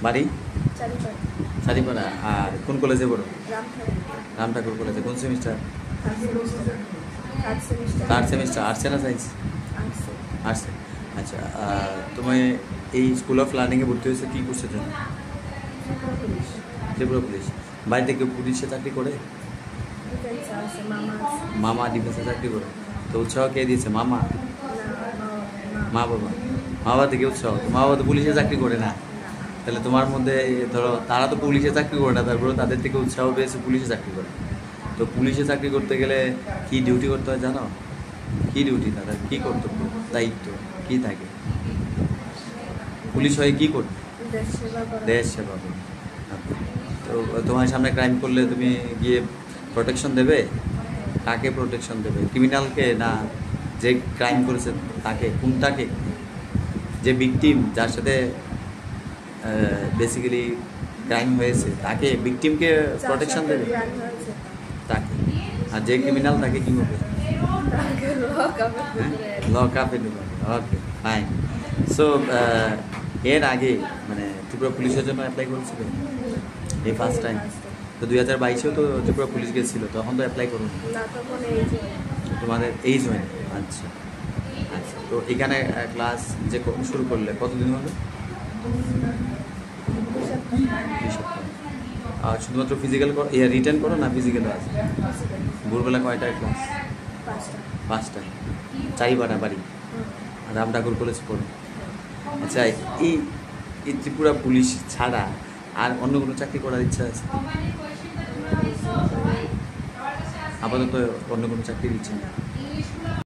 বাড়ি চারিপাড়া। আর কোন কলেজে পড়ো? রাম ঠাকুর কলেজে। কোন সেমিস্টার? Third semester. আর্টসে না সায়েন্স? আর্টসে। আচ্ছা, তুমি এই স্কুল অফ লার্নিংয়ে ভর্তি হয়েছে কী করছে জন্য? ত্রিপুরা পুলিশ। বাড়িতে কেউ পুলিশে চাকরি করে? মামা ডিফেন্সে চাকরি করে। তো উৎসাহ কে দিয়েছে? মামা? মা বাবা? মা বাবা থেকে উৎসাহ। মা বাবা তো পুলিশে চাকরি করে না, তাহলে তোমার মধ্যে ধরো তারা তো পুলিশে চাকরি করে না, তারপরে তাদের থেকে উৎসাহ পেয়েছে পুলিশে চাকরি করে। তো পুলিশে চাকরি করতে গেলে কি ডিউটি করতে হয় জানো? কি ডিউটি তাদের, কি কর্তব্য, দায়িত্ব কি থাকে? পুলিশ হয়ে কি করবে? দেশ সেবা করবে। তো তোমার সামনে ক্রাইম করলে তুমি গিয়ে প্রোটেকশন দেবে? কাকে প্রোটেকশন দেবে? ক্রিমিনালকে না যে ক্রাইম করেছে তাকে? কোনটাকে? যে ভিকটিম, যার সাথে বেসিক্যালি ক্রাইম হয়েছে তাকে, ভিকটিমকে প্রোটেকশন দেবে তাকে। আর যে ক্রিমিনাল তাকে কী করবে? লক আপে দেবে। ওকে, ফাইন। সো এর আগে মানে ত্রিপুরা পুলিশের জন্য অ্যাপ্লাই করেছিল এই ফার্স্ট টাইম? তো 2022-এও তো ত্রিপুরা পুলিশ গেছিলো, তখন তো অ্যাপ্লাই করুন। তোমাদের এইজ হয়নি? আচ্ছা আচ্ছা। তো এখানে ক্লাস যে শুরু করলে কতদিন হলো? 2 সপ্তাহ। আর শুধুমাত্র ফিজিক্যাল রিটার্ন করো না ফিজিক্যালও আছে? ভোরবেলা কয়টায় ক্লাস? 5টায়। চারিপাড়া বাড়ি। রাম ঠাকুর কলেজ পড়ো। আচ্ছা, এই ত্রিপুরা পুলিশ ছাড়া আর অন্য কোনো চাকরি করার ইচ্ছা আছে? আপাতত অন্য কোনো চাকরির ইচ্ছা নেই?